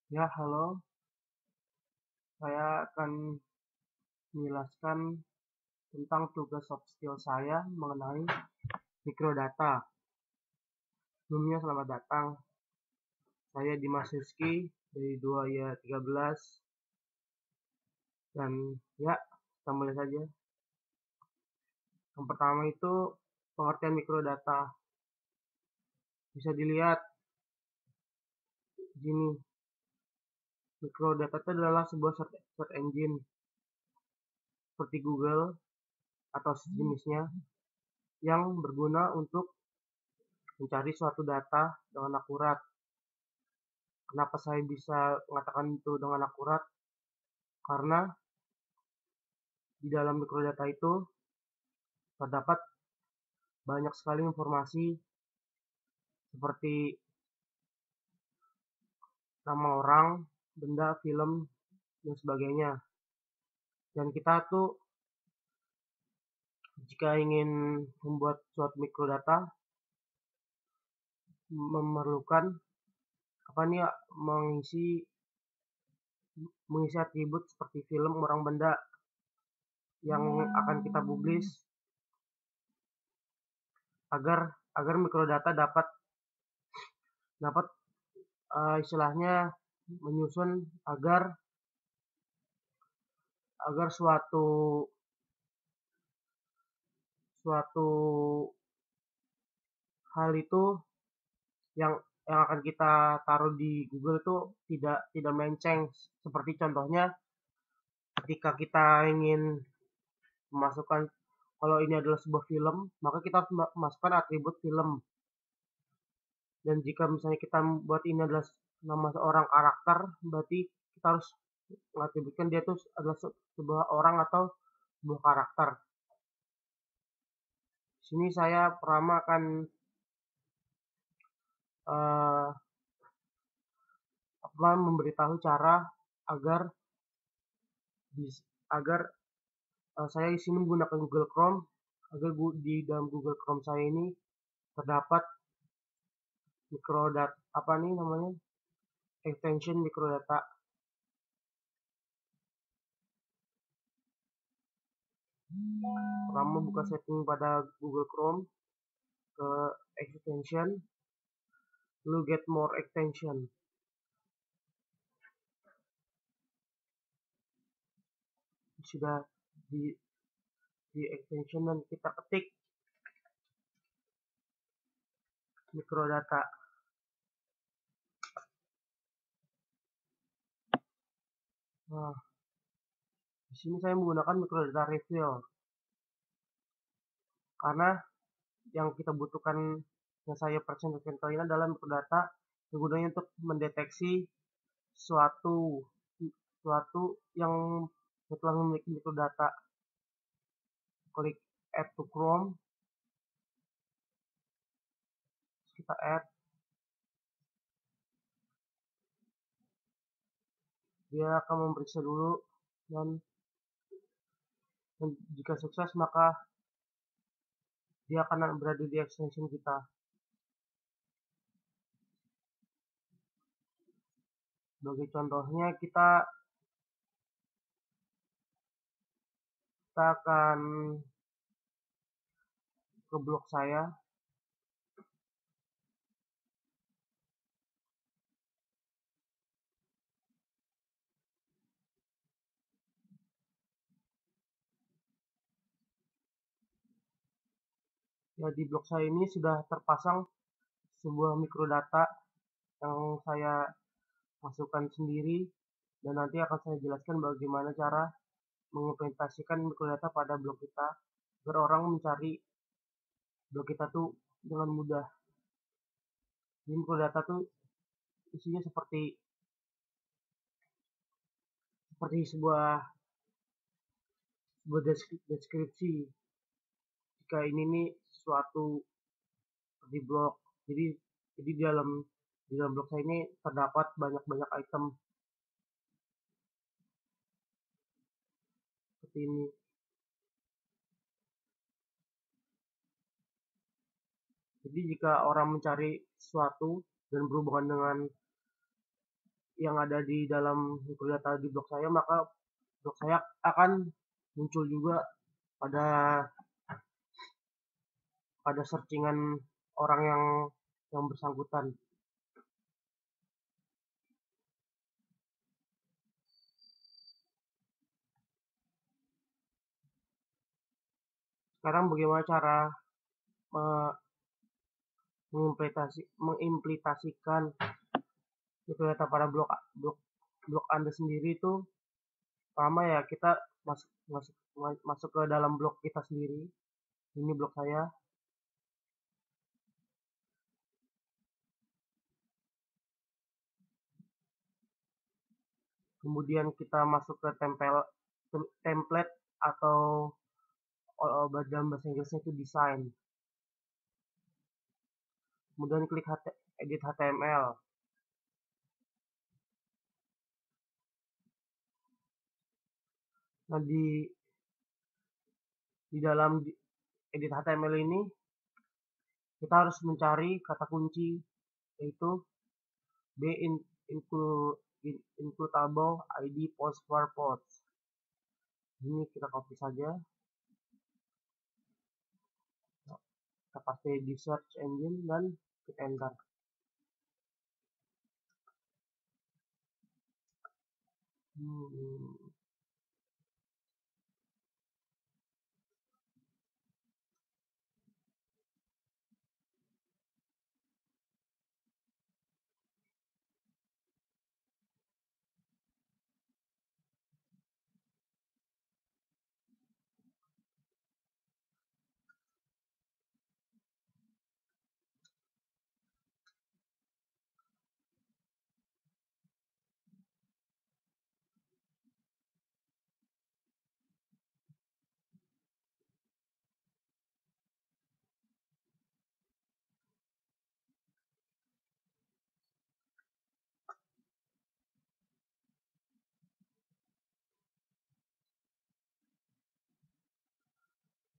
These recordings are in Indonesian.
Ya, halo. Saya akan menjelaskan tentang tugas soft skill saya mengenai mikrodata. Sebelumnya selamat datang. Saya Dimas Rizky dari 2Y13 dan ya, kita mulai saja. Yang pertama itu pengertian mikrodata. Bisa dilihat di sini. Mikrodata itu adalah sebuah search engine seperti Google atau sejenisnya yang berguna untuk mencari suatu data dengan akurat. Kenapa saya bisa mengatakan itu dengan akurat? Karena di dalam mikrodata itu terdapat banyak sekali informasi seperti nama orang, benda, film, dan sebagainya. Dan kita tuh jika ingin membuat suatu mikrodata memerlukan apa nih ya, mengisi atribut seperti film, orang, benda yang akan kita publish agar agar mikrodata dapat dapat istilahnya menyusun agar agar suatu suatu hal itu yang yang akan kita taruh di Google itu tidak melenceng. Seperti contohnya ketika kita ingin memasukkan kalau ini adalah sebuah film, maka kita harus memasukkan atribut film. Dan jika misalnya kita buat ini adalah nama seorang karakter, berarti kita harus mengatributkan dia itu adalah sebuah orang atau sebuah karakter. Di sini saya pertama akan uh, memberitahu cara agar agar saya di sini menggunakan Google Chrome agar di dalam Google Chrome saya ini terdapat mikrodata apa nih namanya extension mikrodata. Pertama buka setting pada Google Chrome ke extension, lalu get more extension. Sudah di extension dan kita ketik mikrodata. Nah, di sini saya menggunakan mikrodata reveal karena yang kita butuhkan yang saya presentasikan kali ini adalah mikrodata yang gunanya untuk mendeteksi suatu suatu yang telah memiliki mikrodata. Klik add to Chrome, kita add, dia akan memeriksa dulu dan jika sukses maka dia akan berada di extension kita. Sebagai contohnya kita akan ke blog saya. Ya, di blog saya ini sudah terpasang sebuah mikrodata yang saya masukkan sendiri dan nanti akan saya jelaskan bagaimana cara mengimplementasikan mikrodata pada blog kita agar orang mencari blog kita tuh dengan mudah. Ini mikrodata tuh isinya seperti seperti sebuah deskripsi. Jika ini nih suatu di blog, jadi di dalam blog saya ini terdapat banyak item seperti ini. Jadi jika orang mencari sesuatu dan berhubungan dengan yang ada di dalam data di blog saya, maka blog saya akan muncul juga pada searchingan orang yang bersangkutan. Sekarang bagaimana cara mengimplementasikan data pada blog Anda sendiri itu? Pertama ya, kita masuk masuk masuk ke dalam blog kita sendiri. Ini blog saya. Kemudian kita masuk ke template atau dalam bahasa Inggrisnya itu design. Kemudian klik edit HTML. Nah, di dalam edit HTML ini kita harus mencari kata kunci, yaitu includable ID post for posts. Ini kita copy saja, kita paste di search engine dan klik enter.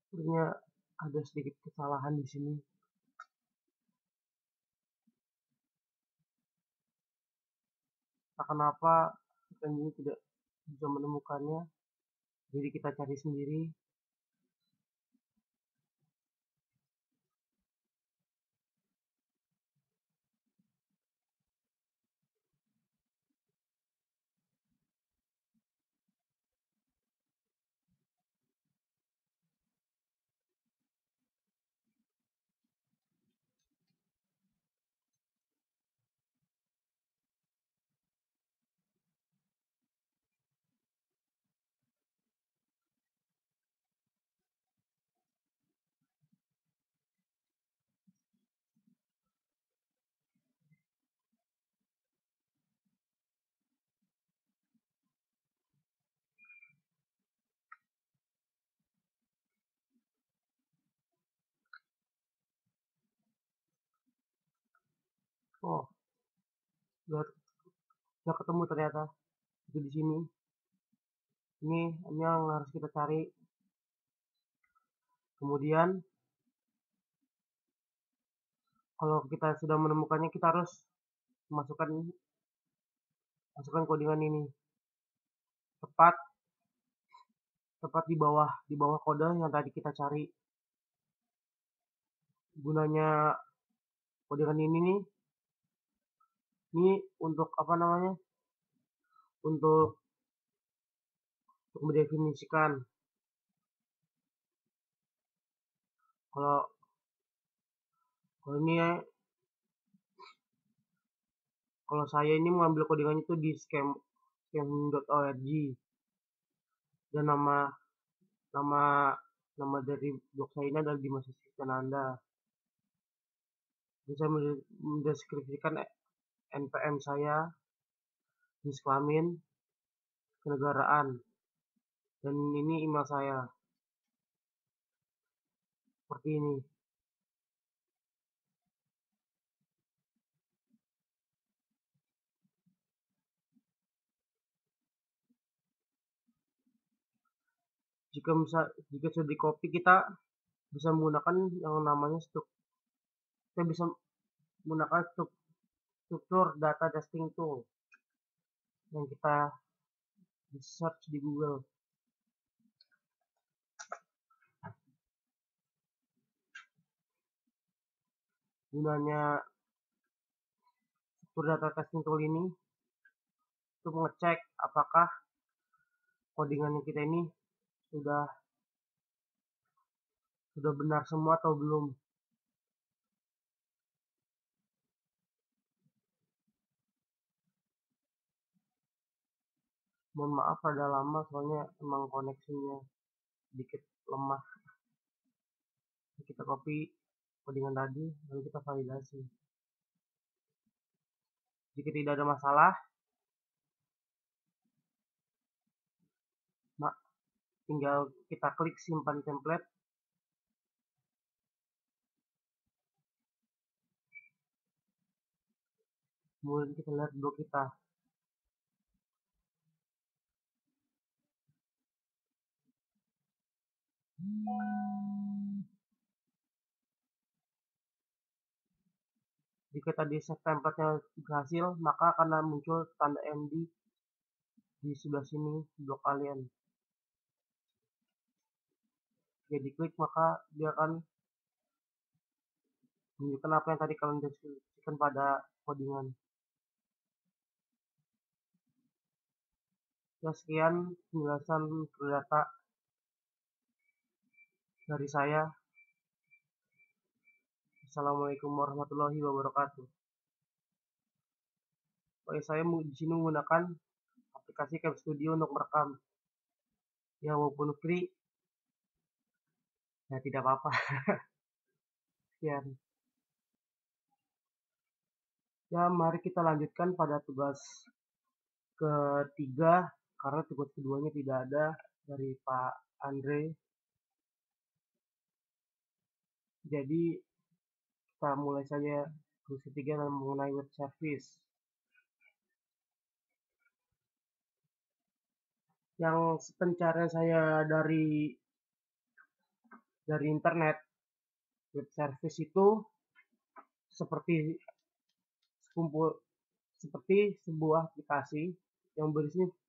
Sebenarnya ada sedikit kesalahan di sini. Kenapa ini tidak bisa menemukannya? Jadi kita cari sendiri. Oh, sudah ketemu ternyata. Itu di sini. Ini yang harus kita cari. Kemudian kalau kita sudah menemukannya, kita harus masukkan codingan ini tepat di bawah kode yang tadi kita cari. Gunanya codingan ini untuk apa namanya? Untuk mendefinisikan kalau ini ya, kalau saya ini mengambil codingannya itu di scam.org, dan nama dari blog saya ini adalah Dimas Anda. Bisa mendeskripsikan NPM saya, jenis kelamin, kenegaraan, dan ini email saya. Seperti ini. Jika sudah di copy, kita bisa menggunakan yang namanya kita bisa menggunakan struktur data testing tool. yang kita search di Google. Gunanya struktur data testing tool ini untuk mengecek apakah codingan kita ini sudah benar semua atau belum. Mohon maaf ada lama soalnya emang koneksinya sedikit lemah. Kita copy codingan tadi lalu kita validasi. Jika tidak ada masalah, tinggal kita klik simpan template. Kemudian kita lihat blog kita. Jika tadi save template-nya berhasil, maka akan muncul tanda MD di sebelah sini blok kalian. Jadi klik maka dia akan menunjukkan apa yang tadi kalian deskripsikan pada codingan. Ya, sekian penjelasan data dari saya. Assalamualaikum warahmatullahi wabarakatuh. Saya di sini menggunakan aplikasi Cap Studio untuk merekam. Ya, walaupun free, ya tidak apa-apa. Sekian. Ya, mari kita lanjutkan pada tugas ketiga, karena tugas keduanya tidak ada dari Pak Andre. Jadi, kita mulai saja tugas ketiga mengenai web service. Yang pencarian saya dari internet, web service itu seperti sebuah aplikasi yang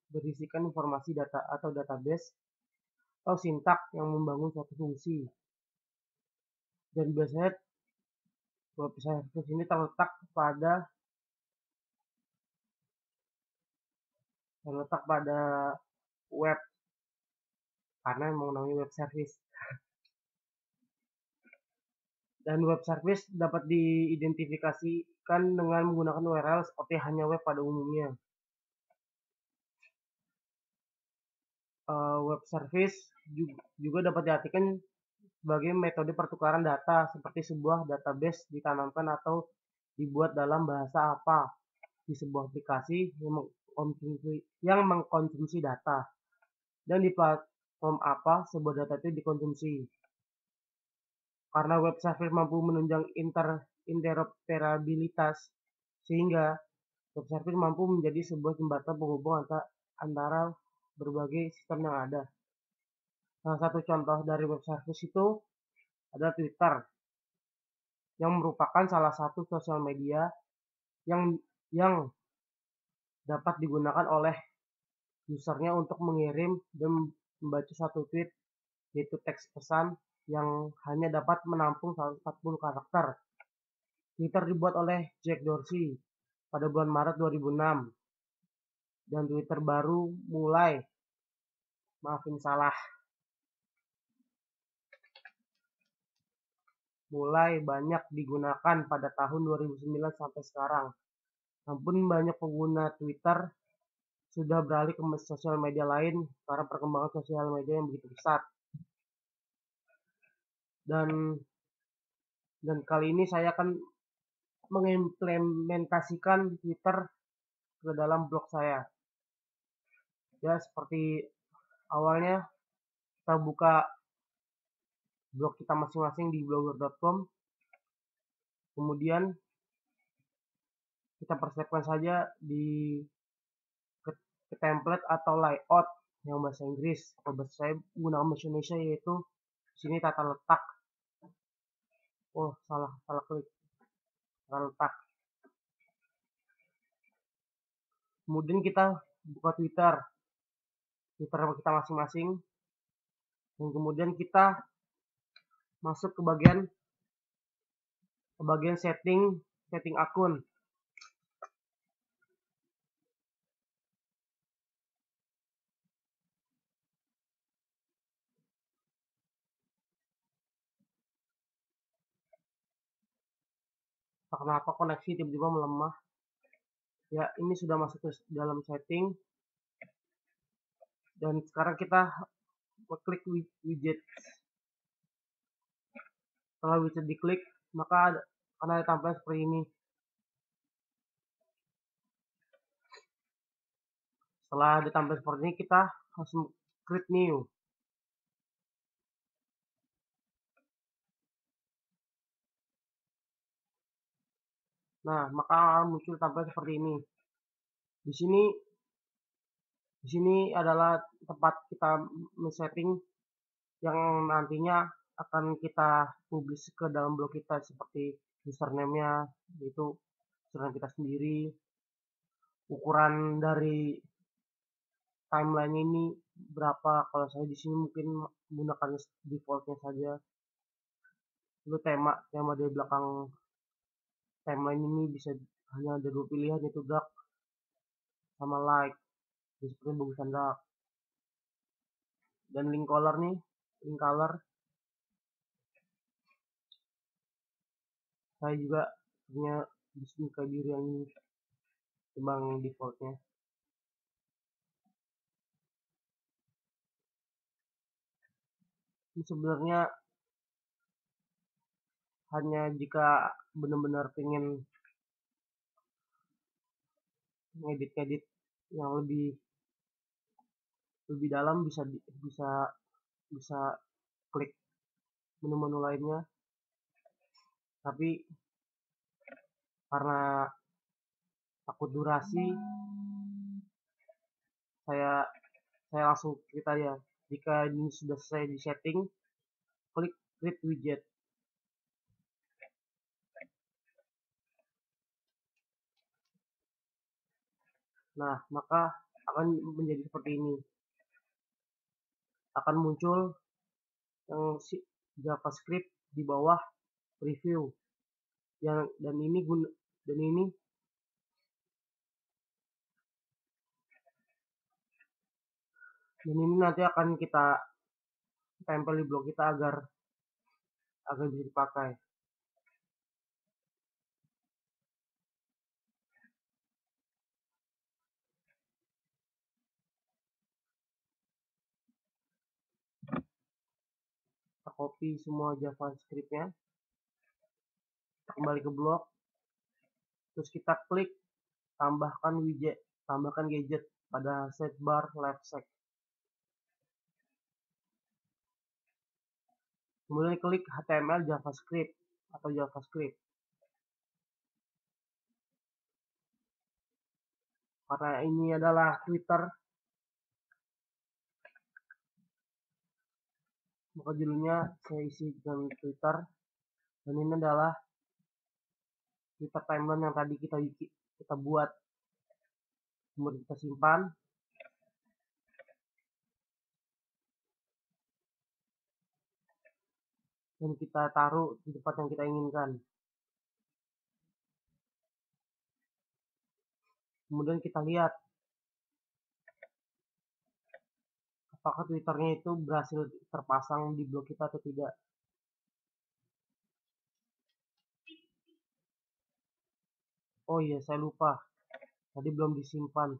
berisikan informasi data atau database atau sintak yang membangun suatu fungsi. Dan biasanya web service ini terletak pada web, karena memang namanya web service. Dan web service dapat diidentifikasikan dengan menggunakan URL seperti hanya web pada umumnya. Web service juga dapat diartikan sebagai metode pertukaran data seperti sebuah database ditanamkan atau dibuat dalam bahasa apa di sebuah aplikasi yang mengkonsumsi data, dan di platform apa sebuah data itu dikonsumsi. Karena web service mampu menunjang interoperabilitas, sehingga web service mampu menjadi sebuah jembatan penghubung antara berbagai sistem yang ada. Salah satu contoh dari web service itu adalah Twitter, yang merupakan salah satu sosial media yang dapat digunakan oleh usernya untuk mengirim dan membaca suatu tweet, yaitu teks pesan yang hanya dapat menampung 140 karakter. Twitter dibuat oleh Jack Dorsey pada bulan Maret 2006, dan Twitter baru mulai banyak digunakan pada tahun 2009 sampai sekarang. Namun banyak pengguna Twitter sudah beralih ke sosial media lain karena perkembangan sosial media yang begitu pesat. Dan kali ini saya akan mengimplementasikan Twitter ke dalam blog saya. Ya, seperti awalnya kita buka blog kita masing-masing di blogger.com. Kemudian kita persiapkan saja ke template atau layout yang bahasa Inggris. Kalau bahasa saya menggunakan bahasa Indonesia, yaitu sini tata letak. Salah klik. Tata letak. Kemudian kita buka Twitter kita masing-masing, dan kemudian kita masuk ke bagian setting akun. Kenapa koneksi tiba-tiba melemah? Ya, ini sudah masuk ke dalam setting, dan sekarang kita klik widget. Setelah widget diklik, maka akan ada tampilan seperti ini. Setelah ada tampilan seperti ini, kita langsung create new. Nah, maka akan muncul tampilan seperti ini. Di sini adalah tempat kita men-setting yang nantinya akan kita publish ke dalam blog kita, seperti username-nya, yaitu username kita sendiri, ukuran dari timeline ini berapa. Kalau saya di sini mungkin menggunakan defaultnya saja. Itu tema dari belakang timeline ini bisa hanya ada 2 pilihan, yaitu dark sama light. Jadi seperti bagusan dark. Dan link color saya juga punya disuka biru yang ini ketimbang defaultnya. Ini sebenarnya hanya jika benar-benar pengen ngedit yang lebih dalam, bisa klik menu-menu lainnya. Tapi karena takut durasi, saya langsung klik aja. Jika ini sudah selesai di setting, klik create widget. Nah, maka akan menjadi seperti ini. Akan muncul yang JavaScript di bawah preview. Dan ini nanti akan kita tempel di blog kita agar bisa dipakai. Kita copy semua JavaScript-nya, kita kembali ke blog, terus kita klik tambahkan gadget pada sidebar left side. Kemudian klik HTML JavaScript atau JavaScript. Karena ini adalah Twitter, maka judulnya saya isi dengan Twitter, dan ini adalah Twitter timeline yang tadi kita buat. Kemudian kita simpan, dan kita taruh di tempat yang kita inginkan. Kemudian kita lihat apakah Twitternya itu berhasil terpasang di blog kita atau tidak. Oh iya, saya lupa, tadi belum disimpan.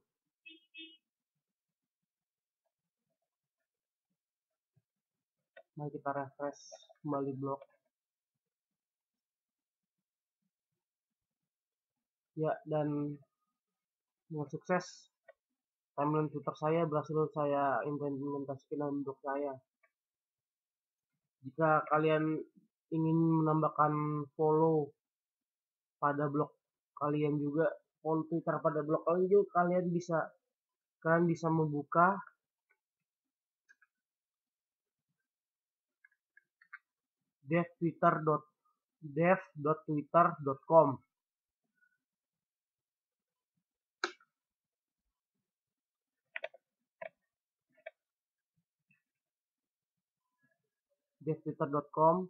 Mari kita refresh kembali blog. Ya, dan dengan sukses timeline Twitter saya berhasil saya implementasikan dalam blog saya. Jika kalian ingin menambahkan follow pada blog kalian juga, follow Twitter pada blog kalian juga, kalian bisa membuka dev.twitter.com. devtwitter.com.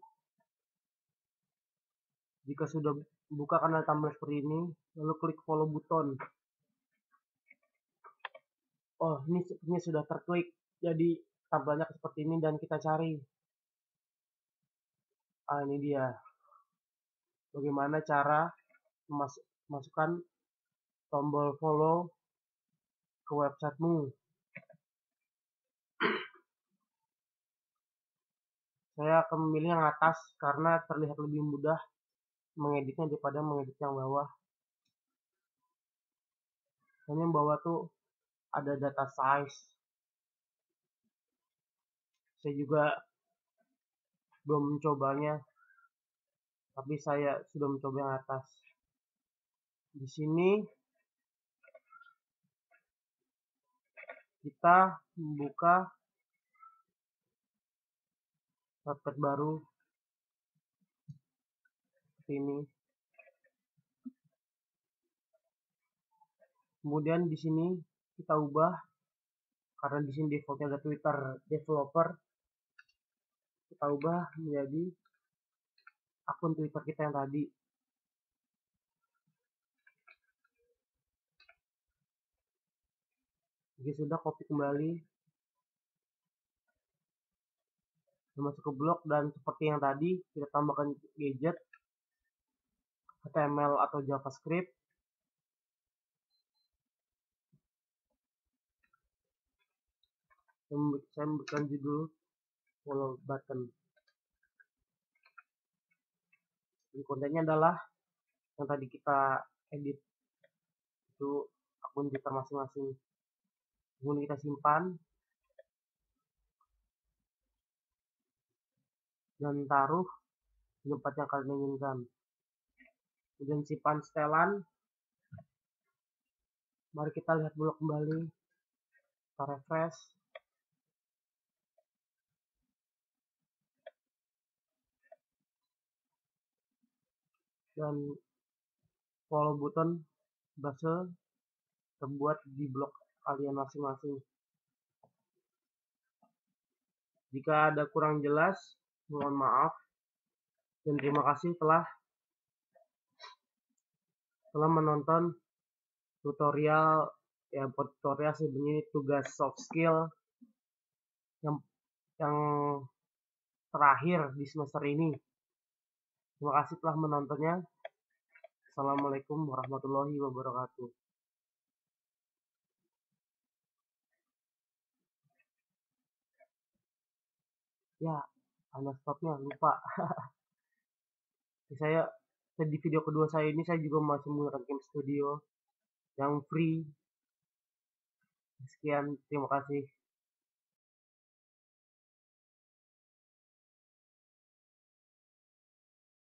Jika sudah buka kanal thumbnail seperti ini, lalu klik follow button. Oh, ini sudah terklik, jadi tampilannya seperti ini dan kita cari. Ini dia. Bagaimana cara masukkan tombol follow ke websitemu. Saya akan memilih yang atas karena terlihat lebih mudah mengeditnya daripada mengedit yang bawah. Soalnya yang bawah tuh ada data size. Saya juga belum mencobanya, tapi saya sudah mencoba yang atas. Di sini kita membuka website baru seperti ini. Kemudian di sini kita ubah, karena di sini defaultnya ada Twitter developer, kita ubah menjadi akun Twitter kita yang tadi. Jika sudah, copy kembali, masuk ke blog, dan seperti yang tadi kita tambahkan gadget, HTML atau JavaScript. Saya memberikan judul follow button. Dan kontennya adalah yang tadi kita edit, itu akun Twitter masing-masing. Kemudian kita simpan dan taruh di tempat yang kalian inginkan. Kemudian simpan setelan. Mari kita lihat blog kembali, kita refresh. Dan follow button berhasil terbuat di blog kalian masing-masing. Jika ada kurang jelas, mohon maaf, dan terima kasih telah menonton tutorial, tutorial sebenarnya tugas soft skill yang terakhir di semester ini. Terima kasih telah menontonnya. Assalamualaikum warahmatullahi wabarakatuh. Ya, ada stopnya, lupa. Saya di video kedua saya ini saya juga masih menggunakan Game Studio yang free. Sekian, terima kasih.